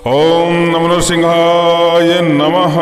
ओम नमो नरसिंहाय नमः।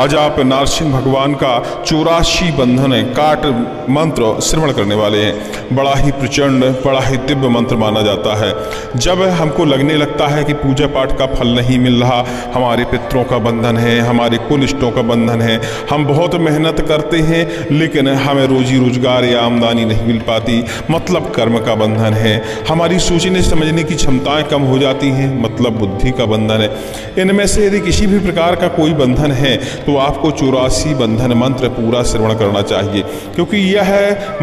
आज आप नारसिंह भगवान का 84 बंधन काट मंत्र श्रवण करने वाले हैं। बड़ा ही प्रचंड, बड़ा ही दिव्य मंत्र माना जाता है। जब हमको लगने लगता है कि पूजा पाठ का फल नहीं मिल रहा, हमारे पितरों का बंधन है, हमारे कुल इष्टों का बंधन है, हम बहुत मेहनत करते हैं लेकिन हमें रोजी रोजगार या आमदनी नहीं मिल पाती, मतलब कर्म का बंधन है, हमारी सोचने समझने की क्षमताएं कम हो जाती हैं, मतलब बुद्धि का बंधन है। इनमें से यदि किसी भी प्रकार का कोई बंधन है तो आपको 84 बंधन मंत्र पूरा श्रवण करना चाहिए, क्योंकि यह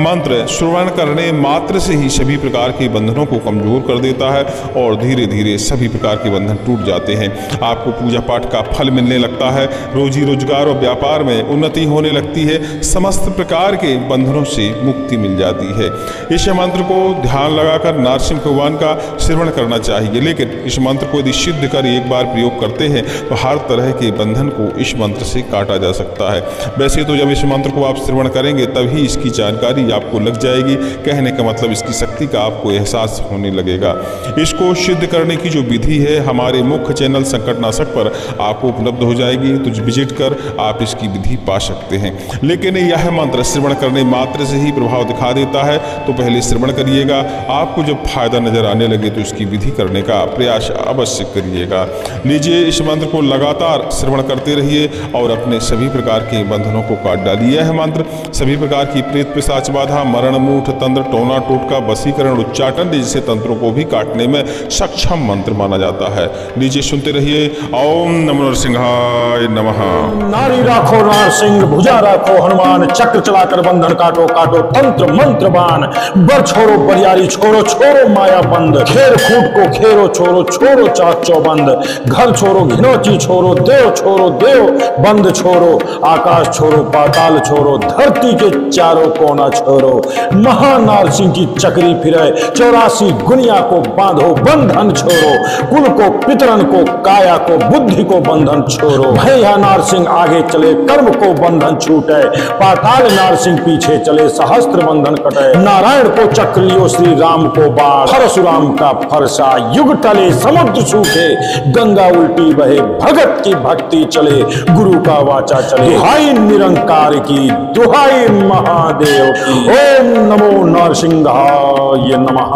मंत्र श्रवण करने मात्र से ही सभी प्रकार के बंधनों को कमजोर कर देता है और धीरे धीरे सभी प्रकार के बंधन टूट जाते हैं। आपको पूजा पाठ का फल मिलने लगता है, रोजी रोजगार और व्यापार में उन्नति होने लगती है, समस्त प्रकार के बंधनों से मुक्ति मिल जाती है। इस मंत्र को ध्यान लगाकर नारसिंह भगवान का श्रवण करना चाहिए, लेकिन इस मंत्र को यदि सिद्ध कर एक बार प्रयोग करते हैं तो हर तरह के बंधन को इस मंत्र से काटा जा सकता है। वैसे तो जब इस मंत्र को आप श्रवण करेंगे तभी इसकी जानकारी आपको लग जाएगी, कहने का मतलब इसकी शक्ति का आपको एहसास होने लगेगा। इसको सिद्ध करने की जो विधि है हमारे मुख्य चैनल संकटनाशक पर आपको उपलब्ध हो जाएगी, तो विजिट कर आप इसकी विधि पा सकते हैं। लेकिन यह मंत्र श्रवण करने मात्र से ही प्रभाव दिखा देता है, तो पहले श्रवण करिएगा। आपको जब फायदा नजर आने लगे तो इसकी विधि करने का प्रयास अवश्य करिएगा। लीजिए, इस मंत्र को लगातार श्रवण करते रहिए और अपने सभी प्रकार के बंधनों को काट डालिए। यह मंत्र सभी प्रकार की प्रेत पिशाच बाधा, मरण, मूठ, तंत्र, टोना टोटका, वशीकरण, उच्चाटन जैसे तंत्रों को भी काटने में सक्षम मंत्र माना जाता है। लीजिए, सुनते रहिए। ओम नमो नरसिंहाय नमः। नारी राखो नारसिंह, भुजा राखो हनुमान, चक्र चलाकर बंधन काटो काटो तंत्र मंत्र बाण, बर छोड़ो बरियारी छोड़ो छोड़ो माया बंद, खेर खूट को खेरो छोड़ो छोड़ो चाक चौबंद, घर छोड़ो घिनौची छोड़ो देव छोड़ो देव बंद छोड़ो, आकाश छोड़ो पाताल छोड़ो धरती के चारों कोना छोड़ो, महानारसिंह की चक्री फिरे 84 गुनिया को बांधो बंधन छोड़ो, कुल को पितरन को काया को बुद्धि को बंधन छोड़ो, भैया नारसिंह आगे चले कर्म को बंधन छूटे, पाताल नारसिंह पीछे चले सहस्त्र बंधन कटे, नारायण को चक्र लियो श्री राम को बाढ़, परशुराम का फरसा युग टले समुद्र सूखे, गंगा उल्टी बहे भगत की भक्ति चले, गुरु का वाचा चले, दुहाई निरंकार की दुहाई महादेव की। ओम नमो नरसिंहाय नमः।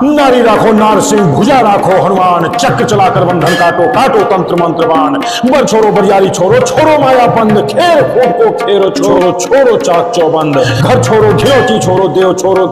नारी राखो नारसिंह, भुजा राखो हनुमान, चक्र चलाकर बंधन काटो काटो तंत्र मंत्र बाण, बर छोड़ो बरियारी छोड़ो छोड़ो माया बंद, खेर खूट को खेरो छोड़ो छोड़ो चाक चौबंद, घर छोड़ो घिनौती छोड़ो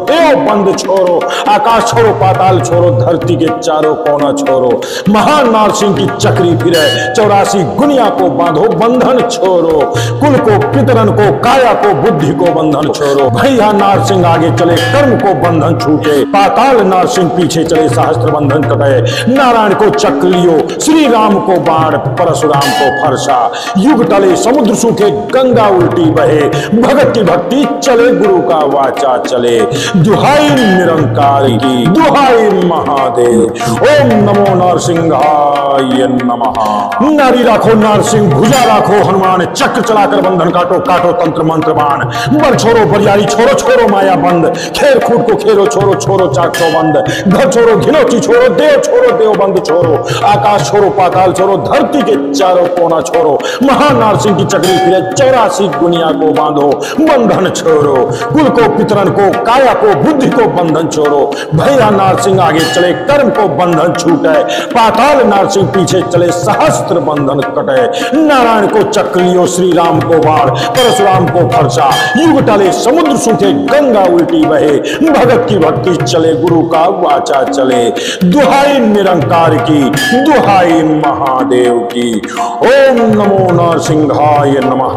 देव बंद छोड़ो, आकाश छोड़ो पाताल छोड़ो धरती के चारों कोना छोड़ो, महान नारसिंह की चक्री फिरे 84 गुनिया को बांधो बंधन छोड़ो, कुल को पितरन को काया को बुद्धि को बंधन छोड़ो, भैया नारसिंह आगे चले कर्म को बंधन छूटे, पाताल नारसिंह पीछे चले सहस्त्र बंधन कटे, नारायण को चक्र लियो श्री राम को बाढ़, परशुराम को फरसा युग टले समुद्र सूखे, गंगा उल्टी बहे भगत की भक्ति चले, गुरु का वाचा चले, दुहाई निरंकार की दुहाई महादेव। ओम नमो नरसिंहाय नमः। नारी राखो नारसिंह, भुजा राखो हनुमान, चक्र चलाकर बंधन काटो काटो तंत्र मंत्र बाण, बर छोड़ो बरियारी छोड़ो छोड़ो माया बंद, खेर खूट को खेरो छोड़ो छोड़ो चाक चौबंद, घर छोड़ो घिनौती छोड़ो देव बंद छोड़ो, आकाश छोड़ो पाताल छोड़ो धरती के चारों कोना छोड़ो, महान नारसिंह की चक्री फिरे 84 गुनिया को बांधो बंधन छोड़ो, कुल को पितरन को काया को बुद्धि को बंधन छोड़ो, भैया नारसिंह आगे चले कर्म को बंधन छूटे, पाताल नारसिंह पीछे चले सहस्त्र बंधन कटे, नारायण को चक्र लियो श्री राम को बाढ़, परशुराम को फरसा युग टले समुद्र सूखे, गंगा उल्टी बहे भगत की भक्ति चले, गुरु का वाचा चले, दुहाई निरंकार की दुहाई महादेव की। ओम नमो नरसिंहाय नमः।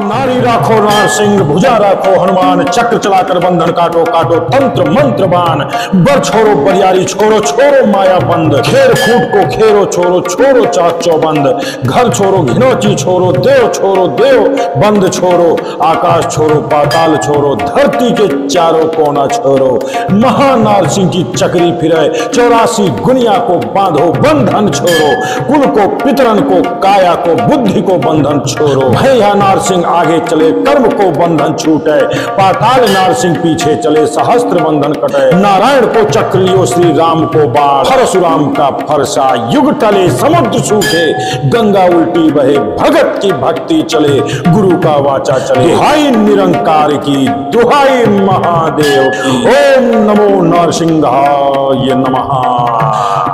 नारी राखो नारसिंह, भुजा राखो हनुमान, चक्र चलाकर बंधन काटो काटो तंत्र मंत्र बाण, बर छोड़ो बरियारी छोड़ो छोड़ो माया बंद, खेर खूट को खेरो छोड़ो छोड़ो चाक चौबंद, घर छोड़ो घिनौती छोड़ो देव बंद छोड़ो, आकाश छोड़ो पाताल छोड़ो धरती के चारों कोना छोड़ो, महानारसिंह की चक्री फिरे 84 गुनिया को बांधो बंधन छोड़ो, कुल को पितरन को काया को बुद्धि को बंधन छोड़ो, भैया नारसिंह आगे चले कर्म को बंधन छूटे, पाताल नारसिंह पीछे चले सहस्त्र बंधन कटे। नारायण को चक्र लियो श्री राम को बाण, परशुराम का फरसा युग टले समुद्र सूखे, गंगा उल्टी बहे भगत की भक्ति चले, गुरु का वाचा चले। दुहाई निरंकार की, दुहाई महादेव की, ओम नमो नरसिंहाय नमः।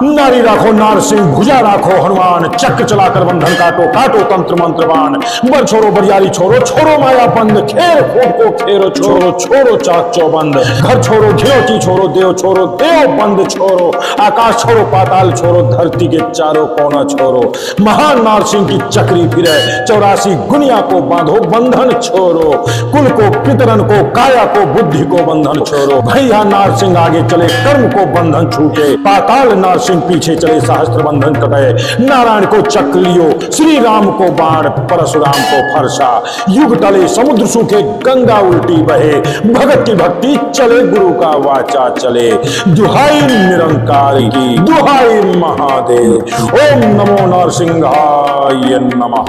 नारी राखो नारसिंह, भुजा राखो हनुमान, चक्र चलाकर बंधन काटो, काटो तंत्र मंत्र बाण। बर छोड़ो बरियारी छोड़ो, छोड़ो माया बंद, खेर खूट को खेरो छोड़ो, छोड़ो चाक चौबंद। घर छोड़ो घिनौती छोड़ो, देव छोड़ो देव बंद छोड़ो, आकाश छोड़ो पाताल छोड़ो, धरती के चारों कोना छोड़ो। महान नारसिंह की चक्री फिरे, 84 गुनिया को बांधो, बंधन छोड़ो। कुल को पितरन को, काया को, बुद्धि को बंधन छोड़ो। भैया नारसिंह आगे चले, कर्म को बंधन छूटे, पाताल नारसिंह पीछे चले, सहस्त्र बंधन कटे। नारायण को चक्र लियो, श्री राम को बाण, परशुराम को फरसा। युग टले समुद्र सूखे, गंगा उल्टी बहे, भगत की भक्ति चले, गुरु का वाचा चले। दुहाई निरंकार की, दुहाई महादेव, ओम नमो नरसिंहाय नमः।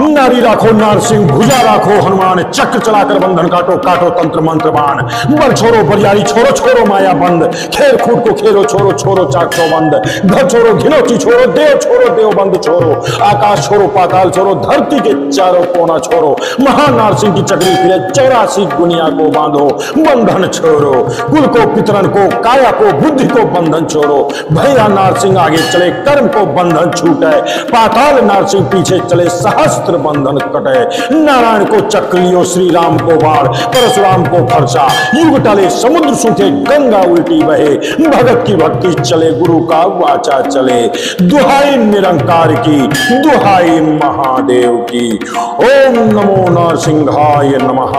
नारी राखो नारसिंह, भुजा राखो हनुमान, चक्र चलाकर बंधन काटो, काटो तंत्र मंत्र बाण। बर छोड़ो बरियारी छोड़ो, छोड़ो माया बंद, खेर खूट को खेरो छोड़ो, छोड़ो चाक चौबंद। घर छोड़ो घिनौती छोड़ो, देव बंद छोड़ो, आकाश छोड़ो पाताल छोड़ो, धरती के चारों कोना छोड़ो। महान नारसिंह की चक्री फिरे, 84 गुनिया को बांधो, बंधन छोड़ो। कुल को पितरन को, काया को, बुद्धि को बंधन छोड़ो। भैया नारसिंह आगे चले, कर्म को बंधन छूटे, पाताल नारसिंह पीछे चले, सहस्त्र बंधन कटे। नारायण को चक्र लियो, श्री राम को बाण, परशुराम को फरसा। युग टले समुद्र सूखे, गंगा उल्टी बहे, भगत की भक्ति चले, गुरु का वाचा चले। दुहाई निरंकार की, दुहाई महादेव की, ओम नमो नरसिंहाय नमः।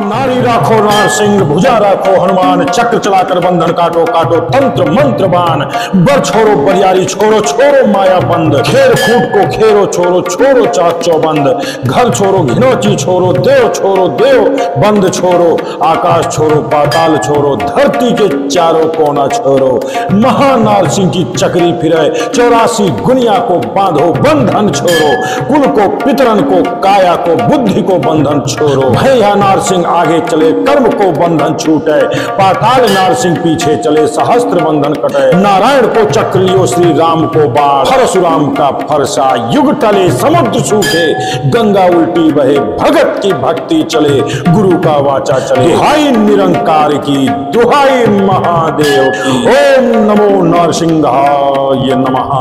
नारी राखो नारसिंह, भुजा राखो हनुमान, चक्र चलाकर बंधन काटो, काटो तंत्र मंत्र बाण। बर छोड़ो बरियारी छोड़ो, छोड़ो माया बंद, खेर खूट को खेरो छोड़ो, छोड़ो चाक चौबंद। घर छोड़ो घिनौती छोड़ो, देव बंद छोड़ो, आकाश छोड़ो पाताल छोड़ो, धरती के चारों कोना छोड़ो। महान नारसिंह की चक्री फिरे, 84 गुनिया को बांधो, बंधन छोड़ो। कुल को पितरन को, काया को, बुद्धि को बंधन छोड़ो। भैया नारसिंह आगे चले, कर्म को बंधन छूटे, पाताल नारसिंह पीछे चले, सहस्त्र बंधन कटे। नारायण को चक्र लियो, श्री राम को बाण, परशुराम का फरसा। युग टले समुद्र सूखे, गंगा उल्टी बहे, भगत की भक्ति चले, गुरु का वाचा चले। दुहाई निरंकार की, दुहाई महादेव की, ओम नमो नरसिंहाय नमः।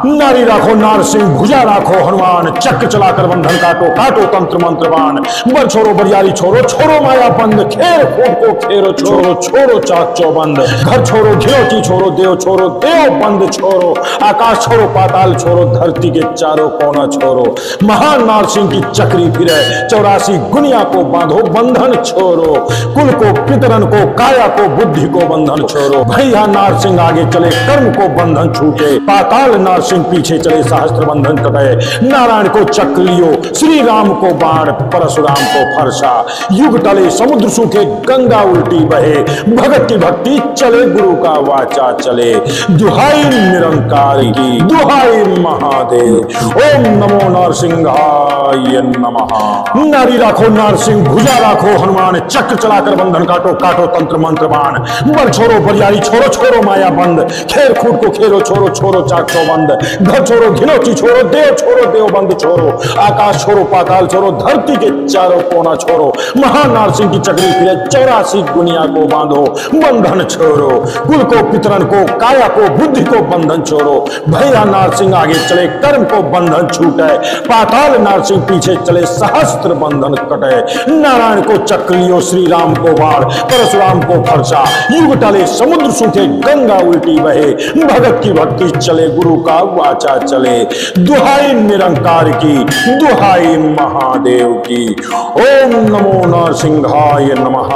नारी राखो नारसिंह, भुजा राखो हनुमान, चक्र चलाकर बंधन काटो, काटो तंत्र मंत्र बाण। बर छोड़ो बरियारी छोड़ो, छोड़ो माया बंद, खेर खूट को खेरो छोड़ो, छोड़ो चाक चौबंद। घर छोड़ो घिनौती छोड़ो, देव बंद छोड़ो, आकाश छोड़ो पाताल छोड़ो, धरती के चारों कोना छोड़ो। महान नारसिंह की चक्री फिरे, 84 गुनिया को बांधो, बंधन छोड़ो। कुल को पितरन को, काया को, बुद्धि को बंधन छोड़ो। भैया नारसिंह आगे चले, कर्म को बंधन छूटे, पाताल नारसिंह पीछे चले, सहस्त्र बंधन कटे। नारायण को चक्र लियो, श्री राम को बाण, परशुराम को फरसा। युग टले समुद्र सूखे, गंगा उल्टी बहे, भगत की भक्ति चले, गुरु का वाचा चले। दुहाई निरंकार की, दुहाई महादेव, ओम नमो नरसिंहाय नमः। नारी राखो नारसिंह, भुजा राखो हनुमान, चक्र चलाकर बंधन काटो, काटो तंत्र मंत्र बाण। बर छोड़ो बरियारी छोड़ो, छोड़ो माया बंद, खेर खूट को खेरो छोड़ो, छोड़ो चाक चौबंद। घर छोड़ो घिनौती छोड़ो, देव बंद छोड़ो, आकाश छोड़ो पाताल छोड़ो, धरती के चारों कोना छोड़ो। महान नारसिंह की चक्री फिरे, 84 गुनिया को बांधो, बंधन छोड़ो। कुल को पितरन को, काया को, बुद्धि को बंधन छोड़ो। भैया नारसिंह आगे चले, कर्म को बंधन छूटे, पाताल नारसिंह पीछे चले, सहस्त्र बंधन कटे। नारायण को चक्र लियो, श्री राम को बाण, परशुराम को फरसा। युग टले समुद्र सूखे, गंगा उल्टी बहे, भगत की भक्ति चले, गुरु का वाचा चले। दुहाई निरंकार की, दुहाई महादेव की, ओम नमो नरसिंहाय नमः।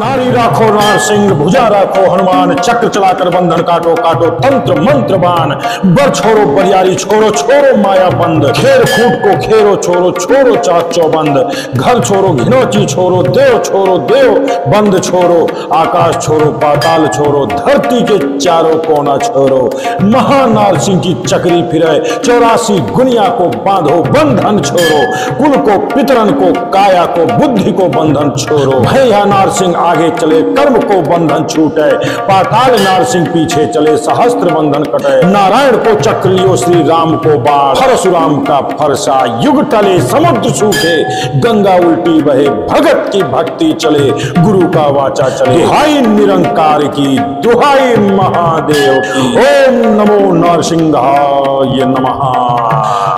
नारी राखो नारसिंह भुजा राखो हनुमान चक्र चलाकर बंधन काटो काटो तंत्र मंत्र बाण बर छोड़ो बरियारी छोड़ो छोड़ो माया बंद खेर खूट को खेरो छोड़ो छोड़ो चाक चौबंद घर छोड़ो घिनौची छोड़ो देव बंद छोड़ो आकाश छोड़ो पाताल छोड़ो धरती के चारों कोना छोड़ो महानार सिंह की चक्री फिरे 84 गुनिया को बांधो बंधन छोड़ो कुल को पितरन को काया को बुद्धि को बंधन छोड़ो भैया नारसिंह आगे चले कर्म को बंधन छूटे पाताल नारसिंह पीछे चले सहस्त्र बंधन कटे नारायण को चक्र लियो श्री राम को बाण परशुराम का फरसा युग टले समुद्र सूखे गंगा उल्टी बहे भगत की भक्ति चले गुरु का वाचा चले दुहाई निरंकार की दुहाई महादेव की ओम नमो नरसिंहाय नमः।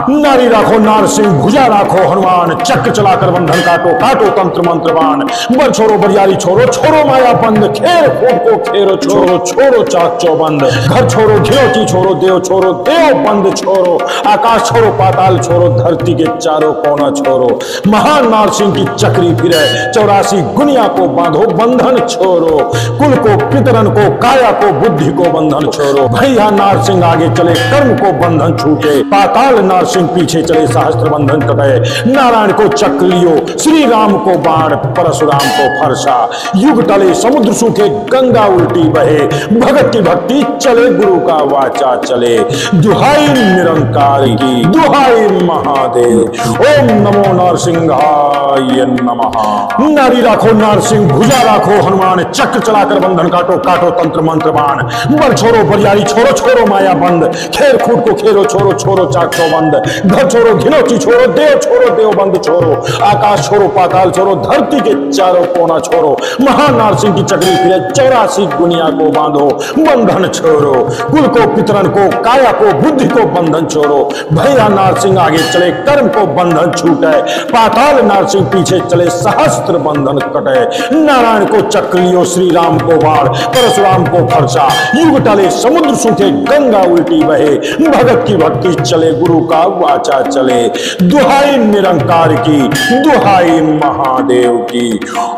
नारी राखो नारसिंह भुजा राखो हनुमान चक्र चलाकर बंधन काटो काटो तंत्र मंत्र बाण बर छोड़ो बरियारी छोड़ो छोड़ो माया बंद खेर खूट को खेरो छोड़ो छोड़ो चाक चौबंद घर छोड़ो घिनौची छोड़ो देव बंद छोड़ो आकाश छोड़ो पाताल छोड़ो धरती के चारों कोना छोड़ो महान नारसिंह की चक्री फिरे 84 गुनिया को बांधो बंधन छोड़ो कुल को पितरन को काया को बुद्धि को बंधन छोड़ो भैया नारसिंह आगे चले कर्म को बंधन छूटे पाताल नारसिंह पीछे चले सहस्त्र बंधन कटे नारायण को चक्र लियो श्री राम को बाण परशुराम को फरसा युग टले समुद्र सूखे गंगा उल्टी बहे भगत की भक्ति चले गुरु का वाचा चले दुहाई निरंकार की दुहाई महादेव ओम नमो नरसिंहाय नमः। नारी राखो नारसिंह भुजा राखो हनुमान चक्र चलाकर बंधन काटो काटो तंत्र मंत्र बाण बर छोड़ो बरियारी छोड़ो छोड़ो माया बंद खेर खूट को खेरो छोड़ो छोड़ो चाक चौबंद घर छोड़ो घिनौची छोड़ो देव बंद छोड़ो आकाश छोड़ो पाताल छोड़ो धरती के चारों कोना छोड़ो महान नारसिंह की चक्री फिरे 84 गुनिया को बांधो बंधन छोड़ो कुल को पितरन को काया को बुद्धि को बंधन छोड़ो भैया नारसिंह आगे चले कर्म को बंधन छूटे पाताल नारसिंह पीछे चले सहस्त्र बंधन कटे नारायण को चक्र लियो श्री राम को बाण परशुराम को फरसा युग टले समुद्र सूखे गंगा उल्टी बहे भगत की भक्ति चले गुरु का वाचा चले दुहाई निरंकार की दुहाई महादेव की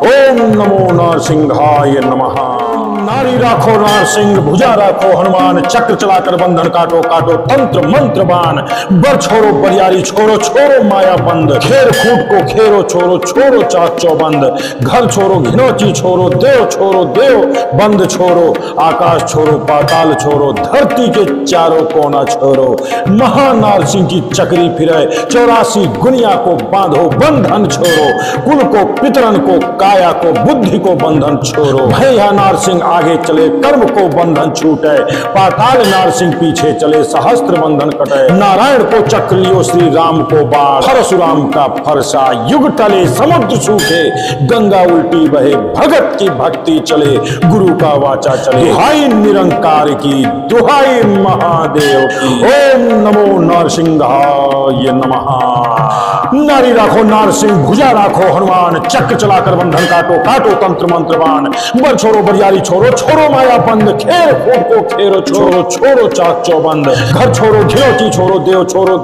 ओम नमो नरसिंहाय नमः। नारी राखो नारसिंह भुजा राखो हनुमान चक्र चलाकर बंधन काटो काटो तंत्र मंत्र बाण बर छोड़ो बरियारी छोड़ो छोड़ो माया बंद खेर खूट को खेरो छोड़ो छोड़ो चाक चौबंद घर छोड़ो घिनौची छोड़ो देव बंद छोड़ो आकाश छोड़ो पाताल छोड़ो धरती के चारों कोना छोड़ो महानार सिंह की चक्री फिरे 84 गुनिया को बांधो बंधन छोड़ो कुल को पितरन को काया को बुद्धि को बंधन छोड़ो भैया नारसिंह आगे चले कर्म को बंधन छूटे पाताल नारसिंह पीछे चले सहस्त्र बंधन कटे नारायण को चक्र लियो श्री राम को बाण परशुराम का फरसा युग टले समुद्र सूखे गंगा उल्टी बहे भगत की भक्ति चले गुरु का वाचा चले दुहाई निरंकार की दुहाई महादेव की ओम नमो नरसिंहाय नमः। नारी राखो नारसिंह भुजा राखो हनुमान चक्र चलाकर बंधन काटो काटो तंत्र मंत्र बाण बर छोड़ो बरियारी छोड़ो छोड़ो माया बंद खेर खूट को खेरो छोड़ो छोड़ो चाक चौबंद घर छोड़ो घिनौची छोड़ो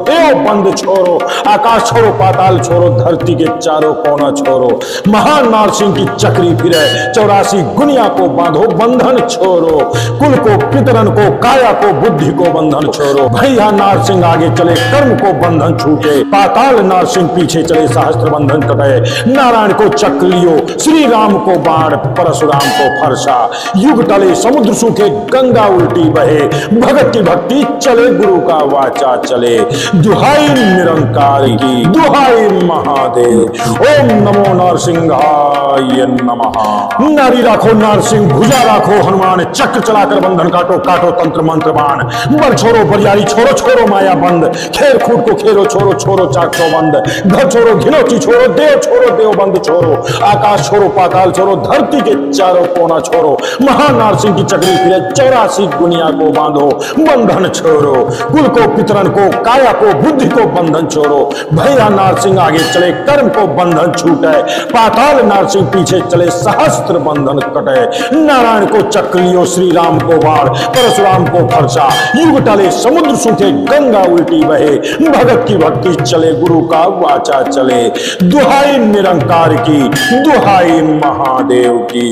देव बंद छोड़ो आकाश छोड़ो पाताल छोड़ो धरती के चारों कोना छोड़ो महान नारसिंह की चक्री फिरे 84 गुनिया को बांधो बंधन छोड़ो कुल को पितरन को काया को बुद्धि को बंधन छोड़ो भैया नारसिंह आगे चले कर्म को बंधन छूटे पाताल नारसिंह पीछे चले सहस्त्र बंधन कटे नारायण को चक्र लियो श्री राम को बाण परशुराम को फरसा युग टले समुद्र सूखे गंगा उल्टी बहे भगत की भक्ति चले गुरु का वाचा चले दुहाई निरंकार की दुहाई महादेव ओम नमो नरसिंहाय नमः। नारी राखो नारसिंह भुजा राखो हनुमान चक्र चलाकर बंधन काटो काटो तंत्र मंत्र बाण बर छोड़ो बरियारी छोड़ो छोड़ो माया बंद खेर खूट को खेरो छोड़ो छोड़ो चाक चौबंद घर छोड़ो घिनौची छोड़ो देव बंद छोड़ो आकाश छोड़ो पाताल छोड़ो धरती के चारों कोना छोड़ो महानारसिंह की चक्री फिरे 84 गुनिया को बांधो बंधन छोड़ो, कुल को पितरन को काया को बुद्धि को बंधन छोड़ो। भैया नारसिंह आगे चले कर्म को बंधन छूटे, पाताल नारसिंह पीछे चले सहस्त्र बंधन कटे। नारायण को चक्र लियो श्री राम को बाढ़, परशुराम को फरसा युग टले समुद्र सूखे गंगा उल्टी बहे। भगत की भक्ति चले गुरु का वाचा चले, दुहाई निरंकार की दुहाई महादेव की।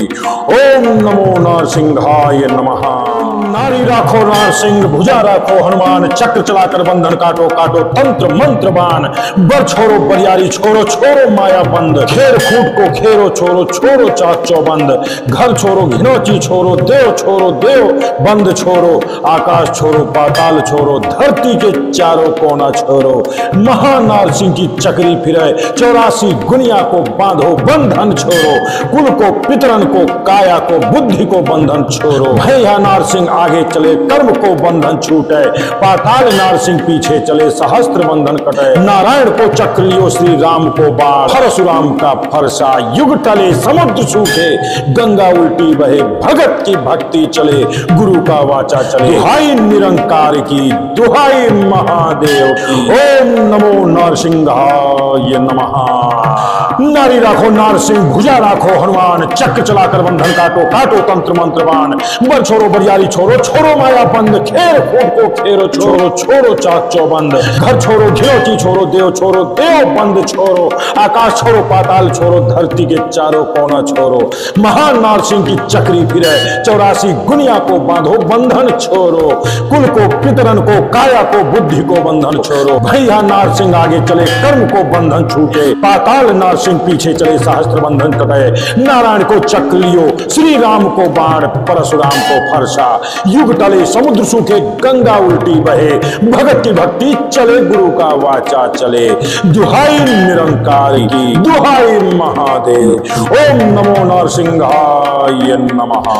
ओम नमो नरसिंहाय नमः। नारी राखो नारसिंह, भुजा राखो हनुमान, चक्र चलाकर बंधन काटो काटो तंत्र मंत्र बाण। बर छोड़ो बरियारी छोड़ो छोड़ो माया बंद, खेर खूट को खेरो छोड़ो छोड़ो चाक चौबंद। घर छोड़ो घिनौची छोड़ो देव बंद छोड़ो, आकाश छोड़ो पाताल छोड़ो धरती के चारों कोना छोड़ो। महानारसिंह की चक्री फिरे 84 गुनिया को बांधो बंधन छोड़ो, कुल को पितरन को काया को बुद्धि को बंधन छोड़ो। भैया नारसिंह आगे चले कर्म को बंधन छूटे, पाताल नारसिंह पीछे चले सहस्त्र बंधन कटे। नारायण को चक्र लियो श्री राम को बाढ़, परशुराम का फरसा युग टले समुद्र सूखे गंगा उल्टी बहे। भगत की भक्ति चले गुरु का वाचा चले, दुहाई निरंकार की दुहाई महादेव की। ओम नमो नरसिंहाय नमः। नारी राखो नारसिंह, भुजा राखो हनुमान, चक्र चलाकर बंधन काटो काटो तंत्र मंत्र बाण। बर छोड़ो बरियारी छोड़ो छोड़ो माया बंद, खेर खूट को खेरो छोड़ो छोड़ो चाक चौबंद। घर छोड़ो घिनौची छोड़ो देव बंद छोड़ो, आकाश छोड़ो पाताल छोड़ो धरती के चारों कोना छोड़ो। महान नारसिंह की चक्री फिरे 84 गुनिया को बांधो बंधन छोड़ो, कुल को पितरन को काया को बुद्धि को बंधन छोड़ो। भैया नारसिंह आगे चले कर्म को बंधन छूटे, पाताल नारसिंह पीछे चले सहस्त्र बंधन कटे। नारायण को चक्र लियो श्री राम को बाढ़, परशुराम को फरसा युग टले समुद्र सूखे गंगा उल्टी बहे। भगत की भक्ति चले गुरु का वाचा चले, दुहाई निरंकार की दुहाई महादेव। ओम नमो नरसिंहाय नमः।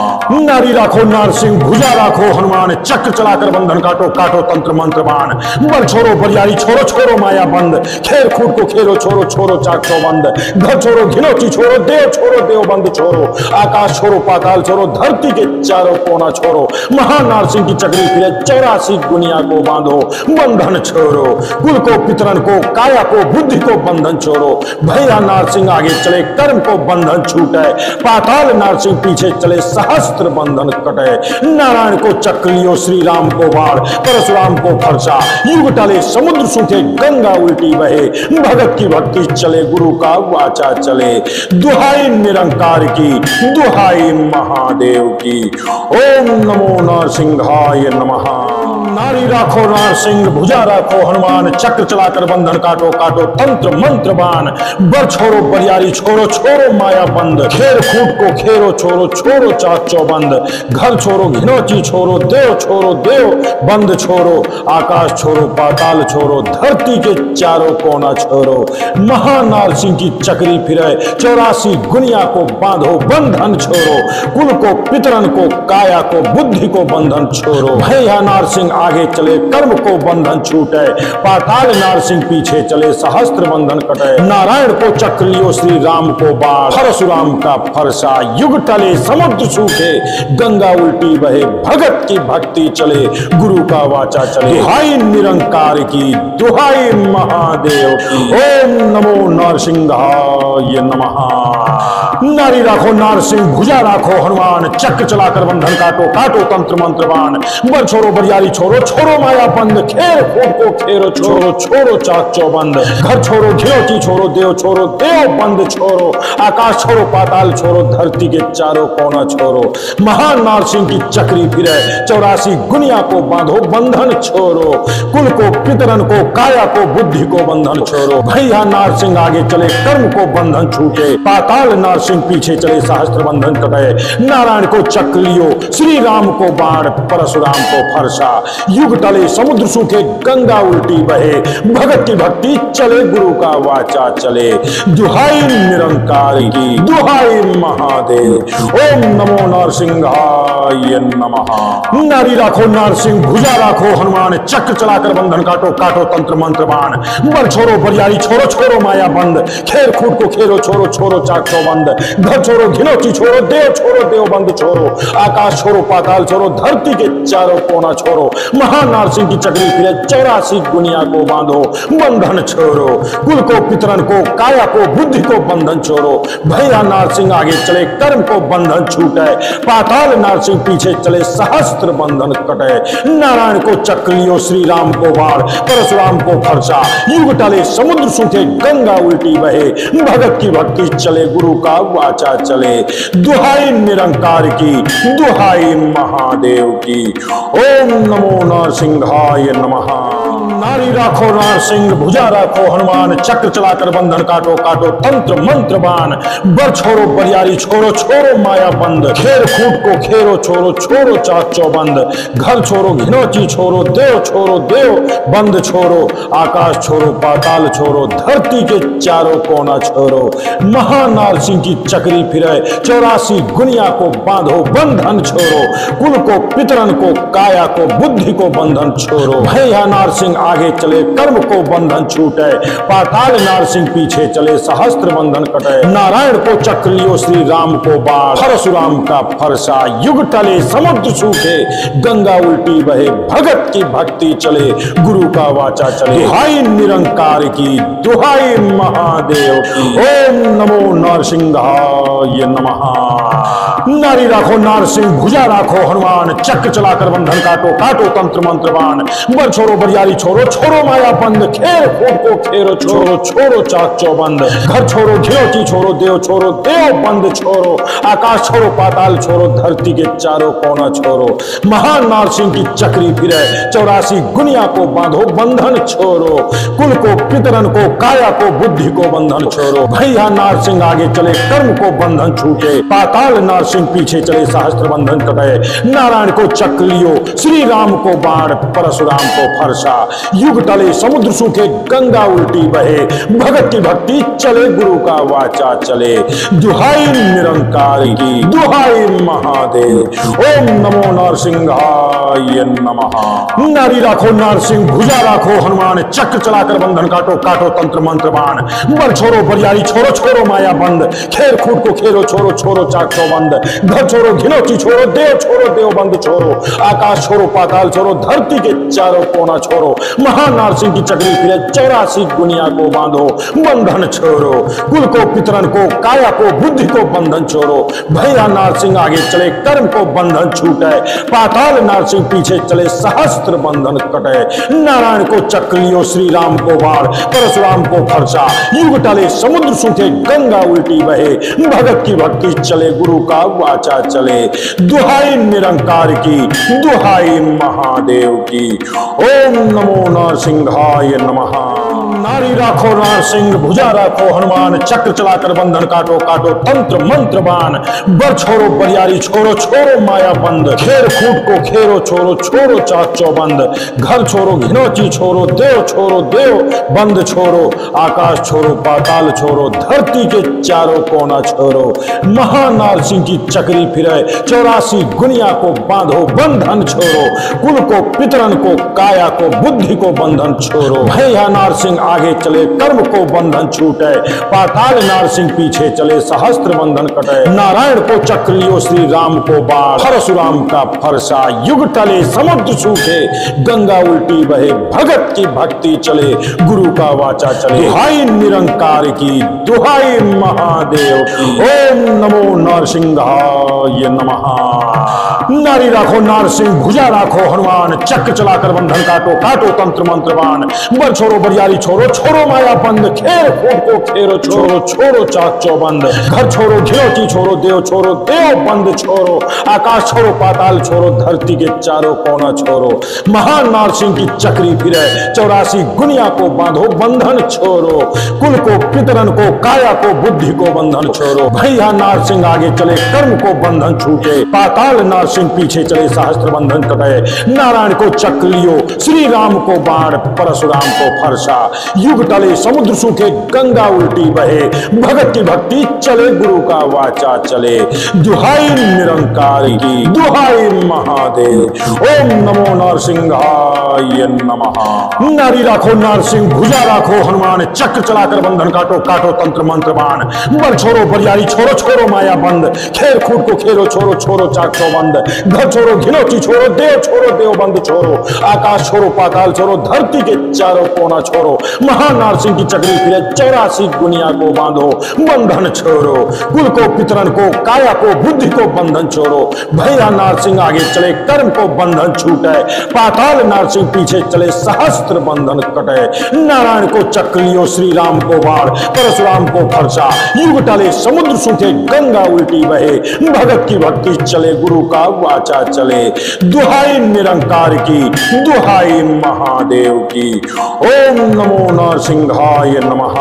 नारी राखो नारसिंह, भुजा राखो हनुमान, चक्र चलाकर बंधन काटो काटो तंत्र मंत्र बाण। बर छोड़ो बरियारी छोड़ो छोड़ो माया बंद, खेर खूट को खेरो छोड़ो छोड़ो चाक चौबंद। घर छोड़ो घिनौची छोड़ो देव बंद छोड़ो, आकाश छोड़ो पाताल छोड़ो धरती के चारों कोना छोड़ो। महानारसिंह की चक्री फिरे 84 गुनिया को बांधो बंधन छोड़ो, कुल को पितरन को काया को बुद्धि को बंधन छोड़ो। भैया नारसिंह आगे चले कर्म को बंधन छूटे, पाताल नारसिंह पीछे चले सहस्त्र बंधन कटे। नारायण को चक्र लियो श्री राम को बाढ़, परशुराम को फरसा युग टले समुद्र सूखे गंगा उल्टी बहे। भगत की भक्ति चले गुरु का वाचा चले, दुहाई निरंकार की दुहाई महादेव की। ओम नमो नरसिंहाय नमः। नारी राखो नारसिंह, भुजा राखो हनुमान, चक्र चलाकर बंधन काटो काटो तंत्र मंत्र बाण। बर छोड़ो बरियारी छोड़ो छोड़ो माया बंद, खेर खूट को खेरो छोड़ो छोड़ो चाक चौबंद। घर छोड़ो घिनौची छोड़ो देव बंद छोड़ो, आकाश छोड़ो पाताल छोड़ो धरती के चारों कोना छोड़ो। महानारसिंह की चक्री फिरे 84 गुनिया को बांधो बंधन छोड़ो, कुल को पितरन को काया को बुद्धि को बंधन छोड़ो। भैया नारसिंह आगे चले कर्म को बंधन छूटे, पाताल नारसिंह पीछे चले सहस्त्र बंधन कटे। नारायण को चक्र लियो श्री राम को बाढ़, परशुराम का फरसा युग टले समुद्र सूखे गंगा उल्टी बहे। भगत की भक्ति चले गुरु का वाचा चले, दुहाई निरंकार की दुहाई महादेव की। ओम नमो नरसिंहाय नमः। नारी राखो नारसिंह, भुजा राखो हनुमान, चक्र चलाकर बंधन काटो काटो तंत्र मंत्र बाण। बर छोड़ो बरियारी छोड़ो छोड़ो माया बंद, खेर खूट को खेरो छोड़ो छोड़ो चाक चौबंद। घर छोड़ो घिनौची छोड़ो देव बंद छोड़ो, आकाश छोड़ो पाताल छोड़ो धरती के चारों कोना छोड़ो। महान नारसिंह की चक्री फिरे 84 गुनिया को बांधो बंधन छोड़ो, कुल को पितरन को काया को बुद्धि को बंधन छोड़ो। भैया नारसिंह आगे चले कर्म को बंधन छूटे, पाताल नारसिंह पीछे चले सहस्त्र बंधन कटे। नारायण को चक्र लियो श्री राम को बाढ़, परशुराम को फरसा युग टले समुद्र सूखे गंगा उल्टी बहे, भगत की भक्ति चले गुरु का वाचा चले। दुहाई निरंकार की, दुहाई महादेव। ओम नमो नरसिंहाय नमः। नारी राखो नारसिंह, भुजा राखो हनुमान, चक्र चलाकर बंधन काटो, काटो तंत्र मंत्र बाण। बर छोड़ो बरियारी, छोड़ो छोड़ो माया बंद, खेर खूट को खेरो, छोड़ो छोड़ो चाक चौबंद। घर छोड़ो घिनौची छोड़ो, देव बंद छोड़ो, आकाश छोड़ो पाताल छोड़ो, धरती के चारों कोना छोड़ो। महानारसिंह की चक्री फिरे, 84 गुनिया को बांधो, बंधन छोड़ो। कुल को पितरन को, काया को, बुद्धि को बंधन छोड़ो। भैया नारसिंह आगे चले, कर्म को बंधन छूटे। पाताल नारसिंह पीछे चले, सहस्त्र बंधन कटे। नारायण को चक्र लियो, श्री राम को बाण, परशुराम को फरसा। युग टले समुद्र सूखे गंगा उल्टी बहे, भगत की भक्ति चले गुरु का वाचा चले। दुहाई निरंकार की, दुहाई महादेव की। ओम नमो नरसिंहाय नमः। नारी राखो नारसिंह, भुजा राखो हनुमान, चक्र चलाकर बंधन काटो, काटो तंत्र मंत्र बाण। बर छोड़ो बरियारी, छोड़ो छोड़ो माया बंद, खेर खूट को खेरो, छोड़ो छोड़ो चाक चौबंद। घर छोड़ो घिनौची छोड़ो, देव बंद छोड़ो, आकाश छोड़ो पाताल छोड़ो, धरती के चारों कोना छोड़ो। महानारसिंह की चक्री फिरे, 84 गुनिया को बांधो, बंधन छोड़ो। कुल को पितरन को, काया को, बुद्धि को बंधन छोड़ो। भैया नारसिंह आगे चले, कर्म को बंधन छूटे। पाताल नारसिंह पीछे चले, सहस्त्र बंधन कटे। नारायण को चक्र लियो, श्री राम को बाण, परशुराम का फरसा। युग टले समुद्र सूखे गंगा उल्टी बहे, भगत की भक्ति चले गुरु का वाचा चले। दुहाई निरंकार की, दुहाई महादेव की। ओम नमो नरसिंहाय नमः। नारी राखो नारसिंह, भुजा राखो हनुमान, चक्र चलाकर बंधन काटो, काटो तंत्र मंत्र बाण। बर छोड़ो बरियारी, छोड़ो छोड़ो माया बंद, खेर खूट को खेरो, छोड़ो छोड़ो चाक चौबंद। घर छोड़ो घिनौची छोड़ो, देव बंद छोड़ो, आकाश छोड़ो पाताल छोड़ो, धरती के चारों कोना छोड़ो। महान नारसिंह की चक्री फिरे, 84 गुनिया को बांधो, बंधन छोड़ो। कुल को पितरन को, काया को, बुद्धि को बंधन छोड़ो। भैया नारसिंह आगे चले, कर्म को बंधन छूटे। पाताल नारसिंह पीछे चले, सहस्त्र बंधन कटे। नारायण को चक्र लियो, श्री राम को बाण, परशुराम को फरसा। युग टले समुद्र सूखे गंगा उल्टी बहे, भगत की भक्ति चले गुरु का वाचा चले। दुहाई निरंकार की, दुहाई महादेव। ओम नमो नरसिंहाय नमः। नारी राखो नारसिंह, भुजा राखो हनुमान, चक्र चलाकर बंधन काटो, काटो तंत्र मंत्र बाण। बर छोड़ो बरियारी, छोड़ो छोड़ो माया बंद, खेर खूट को खेरो, छोड़ो छोड़ो चाक चौबंद। घर छोड़ो घिनौची छोड़ो, देव बंद छोड़ो, आकाश छोड़ो पाताल छोड़ो, धरती के चारों कोना छोड़ो। महान नारसिंह की चक्री फिरे, 84 गुनिया को बांधो, बंधन छोड़ो। कुल को पितरन को, काया को, बुद्धि को बंधन छोड़ो। भैया नारसिंह आगे चले, कर्म को बंधन छूटे। पाताल नारसिंह पीछे चले, सहस्त्र बंधन कटे। नारायण को चक्र लियो, श्री राम को बाण, परशुराम को फरसा। युग टले समुद्र सूखे गंगा उल्टी बहे, भगत की भक्ति चले गुरु का वाचा चले। दुहाई निरंकार की, दुहाई महादेव की। ओम नमो नरसिंहाय नमः। नारी राखो नारसिंह, भुजा राखो हनुमान, चक्र चलाकर बंधन काटो, काटो तंत्र मंत्र बाण। बर छोड़ो बरियारी, छोड़ो छोड़ो माया बंद, खेर खूट को खेरो, छोड़ो छोड़ो चाक चौबंद। घर छोड़ो घिनौची छोड़ो, देव बंद छोड़ो, आकाश छोड़ो पाताल छोड़ो, धरती के चारों कोना छोड़ो। महानारसिंह की चक्री फिरे, 84 गुनिया को बांधो, बंधन छोड़ो। कुल को पितरन को, काया को, बुद्धि को बंधन छोड़ो। भैया नारसिंह आगे चले, कर्म को बंधन छूटे। पाताल नारसिंह पीछे चले, सहस्त्र बंधन कटे। नारायण को चक्र लियो, श्री राम को बाण, परशुराम का फरसा। युग टले समुद्र सूखे गंगा उल्टी बहे, भगत की भक्ति चले गुरु का वाचा चले। दुहाई निरंकार की, दुहाई महादेव की। ओम नमो नरसिंहाय नमः। नारी राखो नारसिंह, भुजा राखो हनुमान, चक्र चलाकर बंधन काटो, काटो तंत्र मंत्र बाण। बर छोड़ो बरियारी, छोड़ो छोरो छोरो माया बंद, खेर खूट को खेरो छोरो छोरो चाक चौबंद, घर छोरो घिनौती छोरो देव बंद छोरो, आकाश छोरो पाताल छोरो, धरती के चारों कोना छोरो, महान नारसिंह की चक्री फिरे 84 गुनिया को बांधो बंधन छोरो, कुल को पितरन को काया को बुद्धि को बंधन छोरो, भैया नारसिंह आगे चले कर्म को बंधन छूटे, पाताल नारसिंह पीछे चले सहस्त्र बंधन कटे, नारायण को चक्र लियो श्री राम को बाण, परशुराम को फरसा, युग टले समुद्र सूखे गंगा उल्टी बहे, भगत की भक्ति चले गुरु का वाचा चले, दुहाई निरंकार की दुहाई महादेव, ओम नमो नरसिंहाय नमः। नारी राखो नारसिंह, भुजा राखो हनुमान, चक्र चलाकर बंधन काटो काटो तंत्र मंत्र बाण, बल छोरो बरियारी छोरो छोरो माया बंद, खेर खूट को खेरो छोरो छोरो चाक चौबंद, घर छोरो घिनौती छोरो देव बंद छोरो, आकाश छोरो पाताल छोरो, धरती के चारों कोना छोरो, महान नारसिंह की चक्री फिरे 84 गुनिया को बांधो बंधन छोरो, कुल को पितरन को काया को बुद्धि को बंधन छोरो, भैया नारसिंह आगे चले कर्म को बंधन छूटे, पाताल नारसिंह पीछे चले सहस्त्र बंधन कटे, नारायण को चक्र लियो श्री राम को बाण, परशुराम को फरसा, युग टले समुद्र सूखे गंगा उल्टी बहे, भगत की भक्ति चले गुरु का वाचा चले, दुहाई निरंकार की दुहाई महादेव की, ओम नमो नरसिंहाय नमः।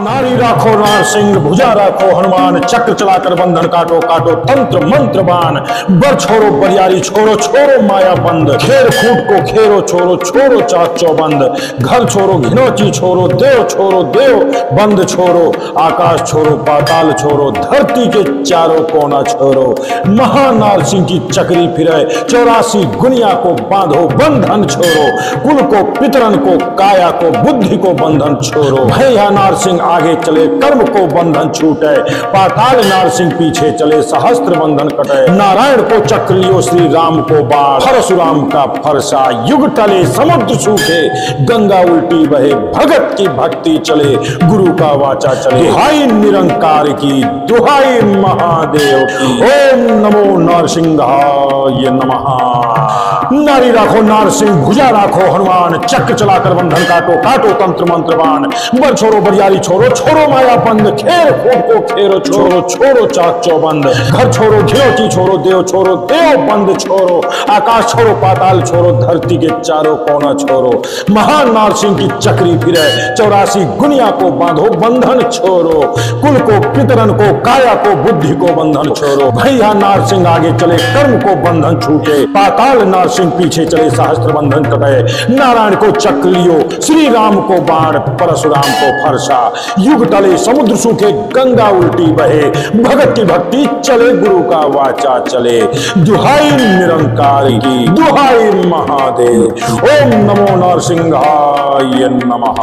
नारी राखो नारसिंह, भुजा राखो हनुमान, चक्र चलाकर बंधन काटो काटो तंत्र मंत्र बाण, बर छोरो बरियारी छोरो छोरो माया बंद, खेर खूट को खेरो छोरो छोरो चाक चौबंद, घर छोरो घिनौती छोरो देव बंद छोरो, आकाश छोरो पाताल छोरो, धरती के चारों कोना छोरो, महान नारसिंह की चक्री फिरे 84 गुनिया को बांधो बंधन छोरो, कुल को पितरन को काया को बुद्धि को बंधन छोरो, भैया नारसिंह आगे चले कर्म को बंधन छूटे, पाताल नारसिंह पीछे चले सहस्त्र बंधन कटे, नारायण को चक्र लियो श्री राम को बाण, परशुराम का फरसा, युग टले समुद्र सूखे गंगा उल्टी बहे, भगत की भक्ति चले गुरु का वाचा चले, दुहाई निरंकार की दुहाई महादेव की, ओम नमो नरसिंहाय नमः। नारी राखो नारसिंह, भुजा राखो हनुमान, चक्र चलाकर बंधन काटो काटो तंत्र मंत्र बाण, बर छोरो बरियारी छोरो छोरो माया बंद, खेर खूट को खेरो छोरो छोरो चाक चौबंद, घर छोरो घिनौती छोरो देव बंद छोरो, आकाश छोरो पाताल छोरो, धरती के चारों कोना छोरो, महान नारसिंह की चक्री फिरे 84 गुनिया को बांधो बंधन छोरो, कुल को पितरन को काया को बुद्धि को बंधन छोरो, भैया नारसिंह आगे चले कर्म को बंधन छूटे, पाताल नारसिंह पीछे चले सहस्त्र बंधन कटे, नारायण को चक्र लियो श्री राम को बाण, परशुराम को फरसा, युग टले समुद्र सूखे गंगा उल्टी बहे, भगत की भक्ति चले गुरु का वाचा चले, दुहाई निरंकार की दुहाई महादेव, ओम नमो नरसिंहाय नमः।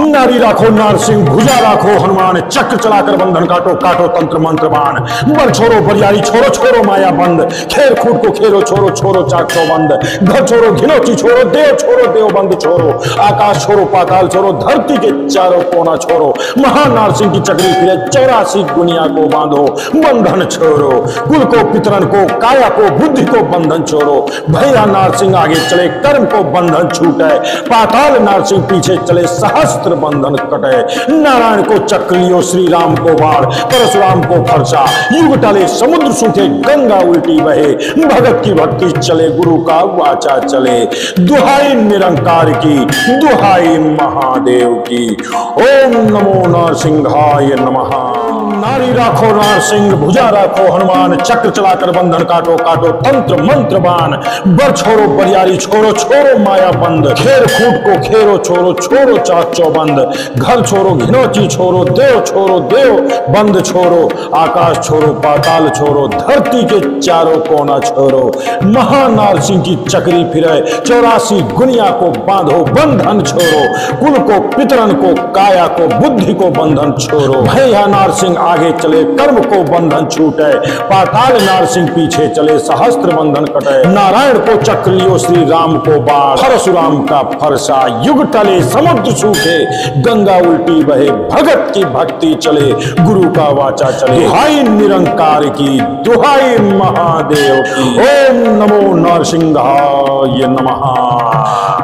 नारी राखो नारसिंह, भुजा राखो हनुमान, चक्र चलाकर बंधन काटो काटो तंत्र मंत्र बाण, बर छोरो बरियारी छोरो छोरो माया बंद, खेर खूट को खेरो छोरो छोरो चाक चौबंद, घर छोरो घिनौती छोरो देव बंद छोरो, आकाश छोरो पाताल छोरो, धरती के चारों कोना छोरो, महान नारसिंह की चक्री फिरे 84 गुनिया को बांधो बंधन छोरो, कुल को पितरन को काया को बुद्धि को बंधन छोरो, भैया नारसिंह आगे चले कर्म को बंधन छूटे, पाताल नारसिंह पीछे चले सहस्त्र बंधन कटे, नारायण को चक्र लियो श्री राम को बाण, परशुराम को फरसा, युग टले समुद्र सूखे गंगा उल्टी बहे, भगत की भक्ति चले गुरु का वाचा चले, दुहाई निरंकार की दुहाई महादेव की, ओम नमो नरसिंहाय नमः। नारी राखो नारसिंह, भुजा राखो हनुमान, चक्र चलाकर बंधन काटो काटो तंत्र मंत्र बाण, बर छोरो बरियारी छोरो छोरो माया बंद, खेर खूट को खेरो छोरो छोरो चाक चौबंद, घर छोरो घिनौती छोरो देव बंद छोरो, आकाश छोरो पाताल छोरो, धरती के चारों कोना छोरो, महान नारसिंह की चक्री फिरे 84 गुनिया को बांधो बंधन छोरो, कुल को पितरन को काया को बुद्धि को बंधन छोरो, भैया नारसिंह आगे चले कर्म को बंधन छूटे, पाताल नारसिंह पीछे चले सहस्त्र बंधन कटे। नारायण को चक्र लियो श्री राम को बाण, परशुराम का फरसा युग टले समुद्र सूखे, गंगा उल्टी बहे भगत की भक्ति चले, गुरु का वाचा चले। दुहाई निरंकार की, दुहाई महादेव की। ओम नमो नरसिंहाय नमः।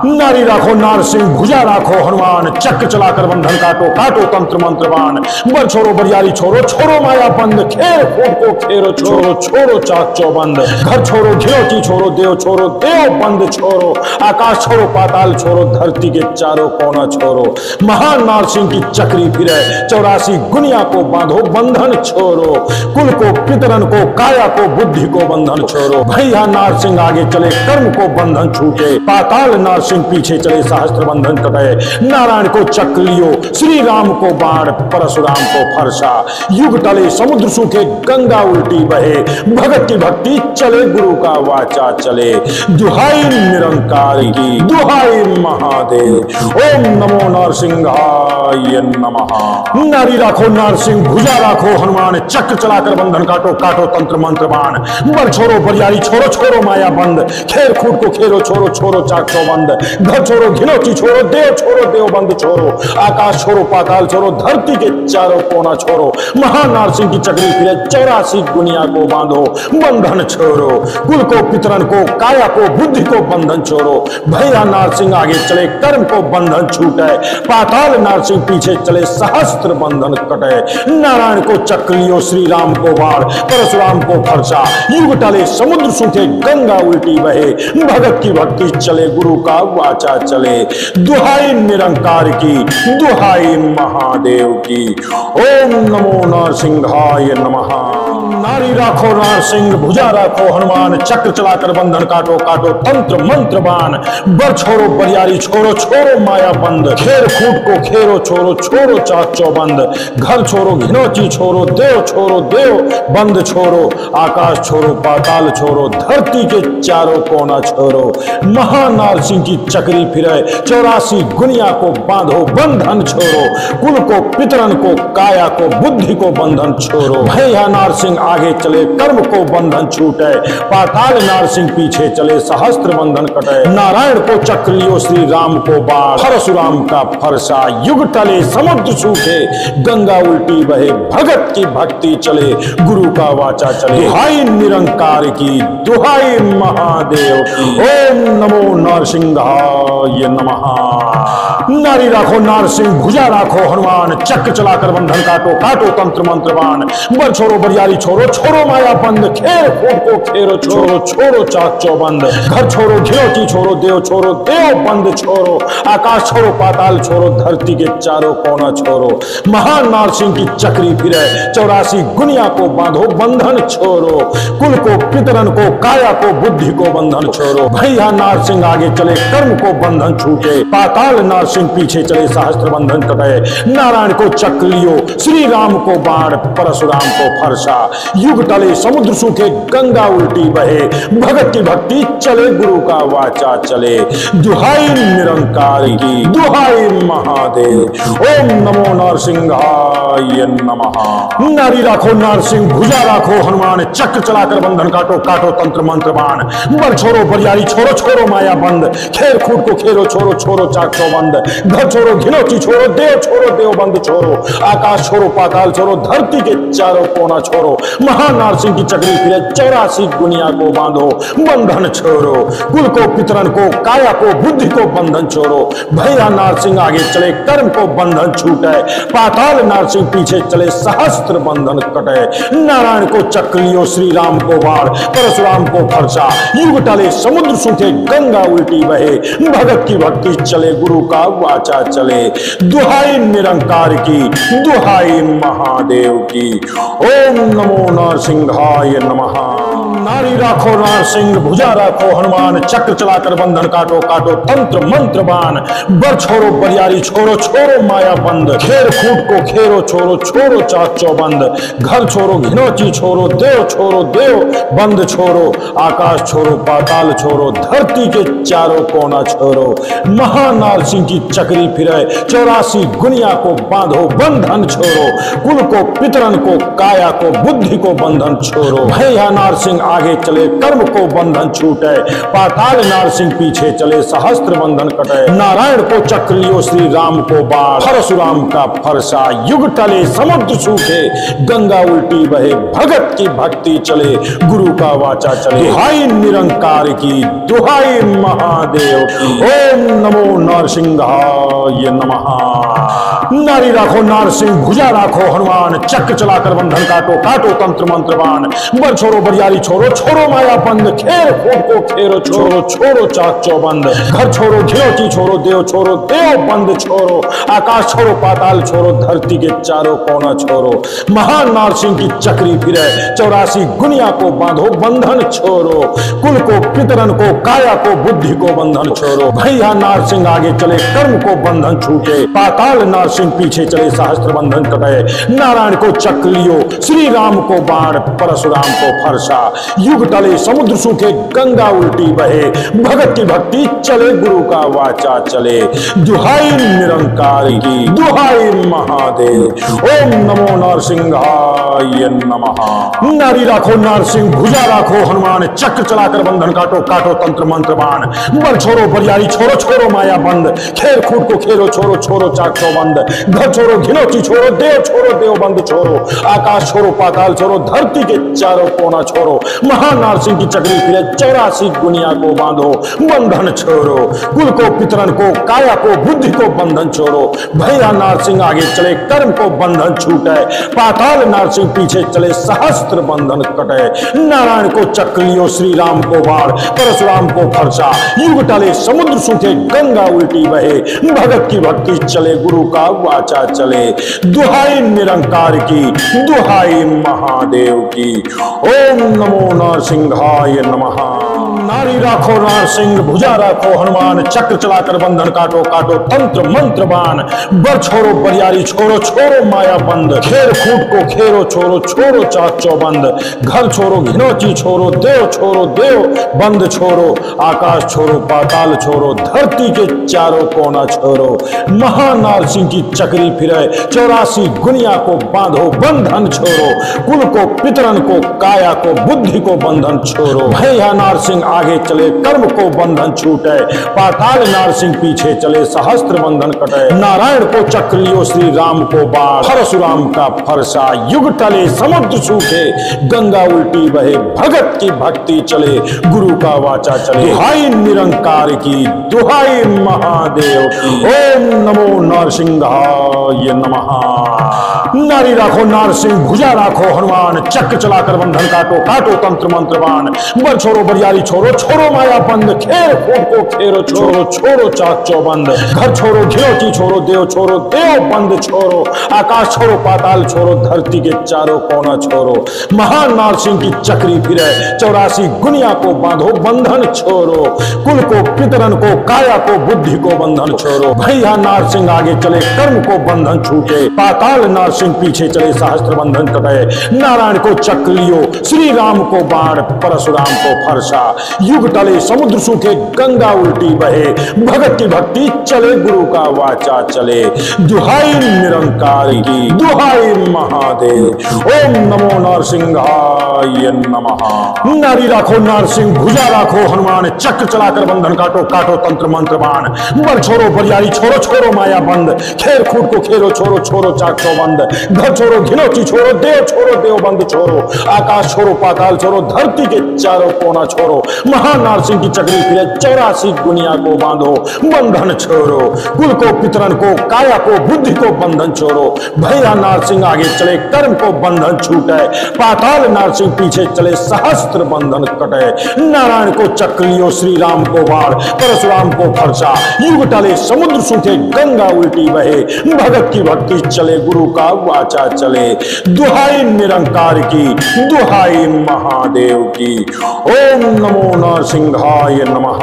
नारी राखो नारसिंह, भुजा राखो हनुमान, चक्र चलाकर बंधन काटो, काटो तंत्र मंत्र बाण। बर छोड़ो बरियारी छोड़ो, छोड़ो माया बंद, खेर खूट को खेरो छोड़ो, छोड़ो चाक चौबंद। घर छोड़ो घिनौती छोड़ो, देव छोड़ो देव बंद छोड़ो, आकाश छोड़ो पाताल छोड़ो, धरती के चारों कोना छोड़ो। महान नारसिंह की चक्री फिरे, 84 गुनिया को बांधो बंधन छोड़ो, कुल को पितरन को काया को बुद्धि को बंधन छोड़ो। भैया नारसिंह आगे चले कर्म को बंधन छूटे, पाताल नारसिंह पीछे चले सहस्त्र बंधन कटे। नारायण को चक्र लियो श्री राम को बाण, परशुराम को फरसा युग टले समुद्र सूखे, गंगा उल्टी बहे भगत की भक्ति चले, गुरु का वाचा चले। दुहाई निरंकार की, दुहाई महादेव। ओम नमो नरसिंहाय नमः। नारी राखो नारसिंह, भुजा राखो हनुमान, चक्र चलाकर बंधन काटो, काटो तंत्र मंत्र बाण। बर छोड़ो बरियारी छोड़ो, छोड़ो माया बंद, खेर खूट को खेरो छोड़ो, छोड़ो चाक चौबंद। घर छोड़ो घिनौती छोड़ो, देव बंद छोड़ो, आकाश छोड़ो पाताल छोड़ो, धरती के चारों कोना छोड़ो। महान नारसिंह की चक्री फिरे, 84 गुनिया को बांधो बंधन छोड़ो, कुल को पितरन को काया को बुद्धि को बंधन छोड़ो। भैया नारसिंह आगे चले कर्म को बंधन छूटे, पाताल नारसिंह पीछे चले सहस्त्र बंधन कटे। नारायण को चक्र लियो श्री राम को बाण, परशुराम को फरसा युग टले समुद्र सूखे, गंगा उल्टी बहे भगत की भक्ति चले, गुरु का वाचा चले। दुहाई निरंकार की, दुहाई महादेव की। ओम नमो नरसिंहाय नमः। नारी राखो नारसिंह, भुजा राखो हनुमान, चक्र चलाकर बंधन काटो, काटो तंत्र मंत्र बाण। बर छोड़ो बरियारी छोड़ो, छोड़ो माया बंद, खेर खूट को खेरो छोड़ो, छोड़ो चाक चौबंद। घर छोड़ो घिनौती छोड़ो, देव बंद छोड़ो, आकाश छोड़ो पाताल छोड़ो, धरती के चारों कोना छोड़ो। महान नारसिंह की चक्री फिरे, 84 गुनिया को बांधो बंधन छोड़ो, कुल को पितरन को काया को बुद्धि को बंधन छोड़ो। भैया नारसिंह आगे चले कर्म को बंधन छूटे, पाताल नारसिंह पीछे चले सहस्त्र बंधन कटे। नारायण को चक्र लियो श्री राम को बाण, परशुराम का फरसा युग टले समुद्र सूखे, गंगा उल्टी बहे भगत की भक्ति चले, गुरु का वाचा चले। दुहाई निरंकार की, दुहाई महादेव की। ओम नमो नरसिंहाय नमः। नारी राखो नारसिंह, भुजा राखो हनुमान, चक्र चलाकर बंधन काटो, काटो तंत्र मंत्र बाण। बर छोड़ो बरियारी छोड़ो, छोड़ो माया बंद, खेर खूट को खेरो छोड़ो, छोड़ो चाक चौबंद। घर छोड़ो घिनौती छोड़ो, देव बंद छोड़ो, आकाश छोड़ो पाताल छोड़ो, धरती के चारों कोना छोड़ो। महान नारसिंह की चक्री फिरे, 84 गुनिया को बांधो बंधन छोड़ो, कुल को पितरन को काया को बुद्धि को बंधन छोड़ो। भैया नारसिंह आगे चले कर्म को बंधन छूटे, पाताल नारसिंह पीछे चले सहस्त्र बंधन कटे। नारायण को चक्र लियो श्री राम को बाण, परशुराम को फरसा युग टले समुद्र सूखे, गंगा उल्टी बहे भगत की भक्ति चले, गुरु का वाचा चले। दुहाई निरंकार की, दुहाई महादेव। ओम नमो नरसिंहाय नमः। नारी राखो नारसिंह, भुजा राखो हनुमान, चक्र चलाकर बंधन काटो, काटो तंत्र मंत्र बाण। बर छोड़ो बरियारी छोड़ो, छोड़ो माया बंद, खेर खूट को खेरो छोड़ो, छोड़ो चाक चौबंद। घर छोड़ो घिनौती छोड़ो, देव बंद छोड़ो, आकाश छोड़ो पाताल छोड़ो, धरती के चारों कोना छोड़ो। महान नारसिंह की चक्री फिरे, 84 गुनिया को बांधो बंधन छोड़ो, कुल को पितरन को काया को बुद्धि को बंधन छोड़ो। भैया नारसिंह आगे चले कर्म को बंधन छूटे, पाताल नारसिंह पीछे चले सहस्त्र बंधन कटे। नारायण को चक्र लियो श्री राम को बाण, परशुराम को फरसा युग टले समुद्र सूखे, गंगा उल्टी बहे भगत की भक्ति चले, गुरु का वाचा चले। दुहाई निरंकार की, दुहाई महादेव की। ओम नमो नरसिंहाय नमः। नारी राखो नारसिंह भुजा राखो हनुमान चक्र चलाकर बंधन काटो काटो तंत्र मंत्र बाण बर छोड़ो बरियारी छोड़ो छोड़ो माया बंद खेर खूट को खेरो छोड़ो छोड़ो चाक चौबंद घर छोड़ो घिनौची छोड़ो देव बंद छोड़ो आकाश छोड़ो पाताल छोड़ो धरती के चारों कोना छोड़ो महानार सिंह की चक्री फिरे 84 गुनिया को बांधो बंधन छोड़ो कुल को पितरन को काया को बुद्धि को बंधन छोड़ो भैया नार सिंह आगे चले कर्म को बंधन छूटे पाताल नार सिंह पीछे चले सहस्त्र बंधन कटे नारायण को चक्र लियो श्री राम को बाढ़ परशुराम का फरसा युग टले समुद्र सूखे गंगा उल्टी बहे भगत की भक्ति चले गुरु का वाचा चले दुहाई निरंकार की दुहाई महादेव की ओम नमो नरसिंहाय नमः। नारी राखो नारसिंह भुजा राखो हनुमान चक्र चलाकर बंधन काटो काटो तंत्र मंत्र बाण बर छोड़ो बरियारी छोड़ो छोड़ो माया बंद खेर खूट को खेरो छोड़ो छोड़ो चाक चौबंद घर छोड़ो घिनौची छोड़ो देव बंद छोड़ो आकाश छोड़ो पाताल छोड़ो धरती के चारों कोना छोड़ो महान नारसिंह की चक्री फिरे 84 गुनिया को बांधो बंधन छोड़ो कुल को पितरन को काया को बुद्धि को बंधन छोड़ो भैया नारसिंह आगे चले कर्म को बंधन छूटे पाताल नारसिंह पीछे चले सहस्त्र बंधन कटे नारायण को चक्र लियो श्री राम को बाण परशुराम को फरसा युग टले समुद्र सूखे गंगा उल्टी बहे भगत की भक्ति चले गुरु का वाचा चले दुहाई निरंकार की दुहाई महादेव ओम नमो नरसिंहाय नमः। नारी राखो नारसिंह भुजा राखो हनुमान चक्र चलाकर बंधन काटो काटो तंत्र मंत्र बाण बर छोड़ो बरियारी छोड़ो छोड़ो माया बंद खेर खूट को खेरो छोड़ो छोड़ो चाक चौबंद घर छोड़ो घिनौची छोड़ो देव बंद छोड़ो आकाश छोड़ो पाताल छोड़ो धरती के चारों कोना छोड़ो महान नारसिंह की चक्री फिरे 84 गुनिया को बांधो बंधन छोड़ो कुल को पितरन को काया को बुद्धि को बंधन छोड़ो भैया नारसिंह आगे चले कर्म को बंधन छूटे पाताल नारसिंह पीछे चले सहस्त्र बंधन कटे नारायण को चक्र लियो श्री राम को बाढ़ परशुराम को फरसा युग टले समुद्र सूखे गंगा उल्टी बहे भगत की भक्ति चले गुरु का वाचा चले दुहाई निरंकार की दुहाई महादेव की ओम नमो नरसिंहाय नमः। नारी राखो नारसिंह भुजा राखो हनुमान चक्र चलाकर बंधन काटो काटो तंत्र मंत्र बाण बर छोड़ो बरियारी छोड़ो छोड़ो माया बंद खेर खूट को खेरो छोड़ो छोड़ो चाक चौबंद घर छोड़ो घिनौची छोड़ो देव बंद छोड़ो आकाश छोड़ो पाताल छोड़ो धरती के चारों कोना छोड़ो महान नारसिंह की चक्री फिरे 84 गुनिया को बांधो बंधन छोड़ो कुल को पितरन को काया को बुद्धि को बंधन छोड़ो भैया नारसिंह आगे चले कर्म को बंधन छूटे पाताल नारसिंह पीछे चले सहस्त्र बंधन कटे नारायण को चक्र लियो श्री राम को बाढ़ परशुराम का फरसा युग टले समुद्र सूखे गंगा उल्टी बहे भगत की भक्ति चले गुरु का वाचा चले दुहाई निरंकार की दुहाई महादेव की ओम नमो नरसिंहाय नमः। नारी राखो नारसिंह भुजा राखो हनुमान चक्र चलाकर बंधन काटो काटो तंत्र मंत्र बाण बर छोड़ो बरियारी छोड़ो छोड़ो माया बंद खेर खूट को खेरो छोड़ो छोड़ो चाक चौबंद घर छोड़ो घिनौची छोड़ो देव बंद छोड़ो आकाश छोड़ो पाताल छोड़ो धरती के चारों कोना छोड़ो महान नारसिंह की चक्री फिरे 84 गुनिया को बांधो बंधन छोड़ो कुल को पितरन को काया को बुद्धि को बंधन छोड़ो भैया नारसिंह आगे चले कर्म को बंधन छूटे पाताल नारसिंह पीछे चले सहस्त्र बंधन कटे नारायण को चक्र लियो श्री राम को बाढ़ परशुराम को फरसा युग टले समुद्र सूखे गंगा उल्टी बहे भगत की भक्ति चले गुरु का वाचा चले दुहाई निरंकार की दुहाई महादेव ओम नमो नरसिंहाय नमः। नारी राखो नारसिंह भुजा राखो हनुमान चक्र चलाकर बंधन काटो काटो तंत्र मंत्र बाण बर छोड़ो बरियारी छोड़ो छोड़ो माया बंद खेर खूट को खेरो छोड़ो छोड़ो चाक चौबंद घर छोड़ो घिनौची छोड़ो देव बंद छोड़ो आकाश छोड़ो पाताल छोड़ो धरती के चारों कोना छोड़ो महानारसिंह की चक्री फिरे 84 गुनिया को बांधो बंधन छोड़ो, कुल को पितरन को काया को बुद्धि को बंधन छोड़ो। भैया नारसिंह आगे चले कर्म को बंधन छूटे, पाताल नारसिंह पीछे चले सहस्त्र बंधन कटे। नारायण को चक्र लियो श्री राम को बाढ़, परशुराम को फरसा युग टले समुद्र सूखे गंगा उल्टी बहे। भगत की भक्ति चले गुरु का वाचा चले, दुहाई निरंकार की दुहाई महादेव की। ओम नमो नरसिंहाय नमः।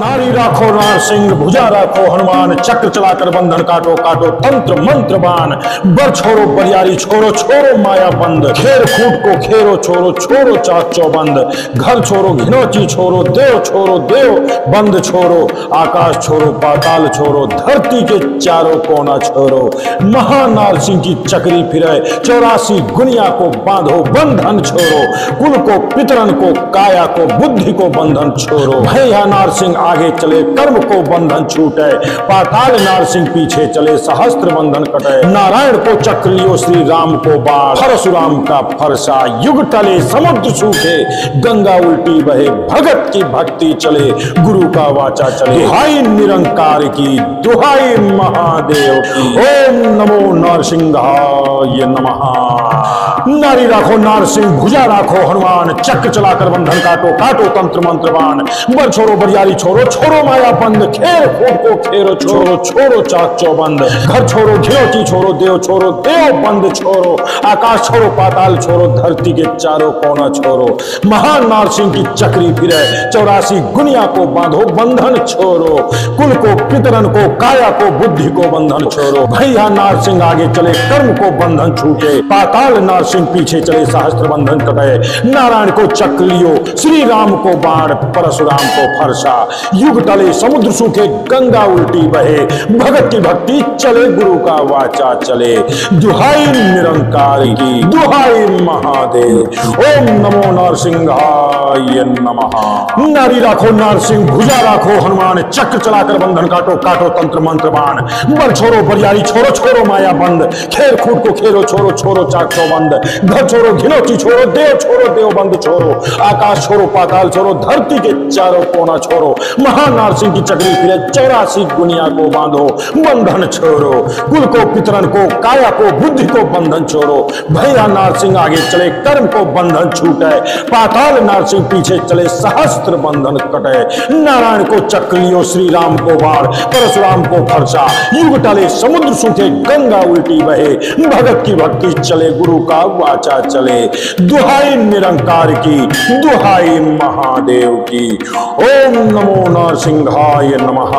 नारी राखो नारसिंह भुजा राखो हनुमान, चक्र चलाकर बंधन काटो काटो तंत्र मंत्र बाण। बर छोड़ो बरियारी छोड़ो छोड़ो माया बंद, खेर खूट को खेरो छोड़ो छोड़ो चाक चौबंद। घर छोड़ो घिनौची छोड़ो देव बंद छोड़ो, आकाश छोड़ो पाताल छोड़ो धरती के चारों कोना छोड़ो। महानारसिंह की चक्री फिरे 84 गुनिया को बांधो बंधन छोड़ो, कुल को पितरन को काया को बुद्धि को बंधन छोड़ो। भैया नारसिंह आगे चले कर्म को बंधन छूटे, पाताल नारसिंह पीछे चले सहस्त्र बंधन कटे। नारायण को चक्र लियो श्री राम को बाढ़, परशुराम का फरसा युग टले समुद्र सूखे गंगा उल्टी बहे। भगत की भक्ति चले गुरु का वाचा चले, दुहाई निरंकार की दुहाई महादेव की। ओम नमो नरसिंहाय नमः। नारी राखो नारसिंह भुजा राखो हनुमान, चक्र चलाकर बंधन काटो काटो तंत्र मंत्र बाण। बर छोड़ो बरियारी छोड़ो छोड़ो माया बंद, खेर खूट को खेरो छोड़ो छोड़ो चाक चौबंद। घर छोड़ो घिनौची छोड़ो देव बंद छोड़ो, आकाश छोड़ो पाताल छोड़ो धरती के चारों कोना छोड़ो। महान नारसिंह की चक्री फिरे 84 गुनिया को बांधो बंधन छोड़ो, कुल को पितरन को काया को बुद्धि को बंधन छोड़ो। भैया नारसिंह आगे चले कर्म को बंधन छूटे, पाताल नारसिंह पीछे चले सहस्त्र बंधन कटे। नारायण को चक्र लियो श्री राम को बाढ़, परशुराम को फरसा युग टले समुद्र सूखे गंगा उल्टी बहे। भगत की भक्ति चले गुरु का वाचा चले, दुहाई निरंकार की दुहाई महादेव। ओम नमो नरसिंहाय नमः। नारी राखो नारसिंह भुजा राखो हनुमान, चक्र चलाकर बंधन काटो काटो तंत्र मंत्र बाण। बर छोड़ो बरियारी छोड़ो छोड़ो माया बंद, खेर खूट को खेरो छोड़ो छोड़ो चाक चौबंद। घर छोड़ो घिनौची छोड़ो देव बंद छोड़ो, आकाश छोड़ो पाताल छोड़ो धरती के चारों कोना छोड़ो। महानारसिंह की चक्री फिरे 84 गुनिया को बांधो बंधन छोड़ो, कुल को पितरन को काया को बुद्धि को बंधन छोड़ो। भैया नारसिंह आगे चले कर्म को बंधन छूटे, पाताल नारसिंह पीछे चले सहस्त्र बंधन कटे। नारायण को चक्र लियो श्री राम को बाढ़, परशुराम को फरसा युग टले समुद्र सूखे गंगा उल्टी बहे। भगत की भक्ति चले गुरु का वाचा चले, दुहाई निरंकार की दुहाई महादेव की। ओम नमो नरसिंहाय नमः।